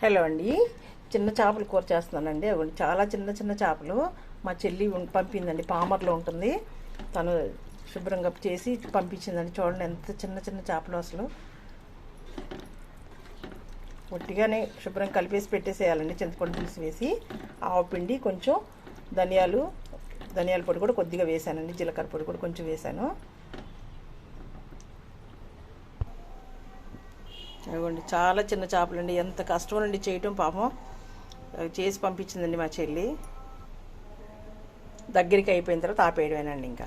Hello అండి, చిన్న చేపల కూర చేస్తున్నానండి. అవి చాలా చిన్న చిన్న చేపలు మా చెల్లి పంపిందండి. పామర్లో ఉంటుంది. తను శుభ్రంగా చేసి పంపించిందండి. చూడండి ఎంత చిన్న చిన్న చేపలు. అసలు ఒట్టిగానే శుభ్రం కలిపేసి పెట్టేసేయాలండి. చింతపండు పులుసు వేసి ఆవు పిండి, కొంచెం ధనియాల పొడి కూడా కొద్దిగా వేసానండి. జీలకర్ర పొడి కూడా కొంచెం వేసాను. అదిగోండి, చాలా చిన్న చేపలు అండి. ఎంత కష్టం అండి చేయటం. పాపం చేసి పంపించిందండి మా చెల్లి. దగ్గరికి అయిపోయిన తర్వాత ఆపేయడమేనండి ఇంకా.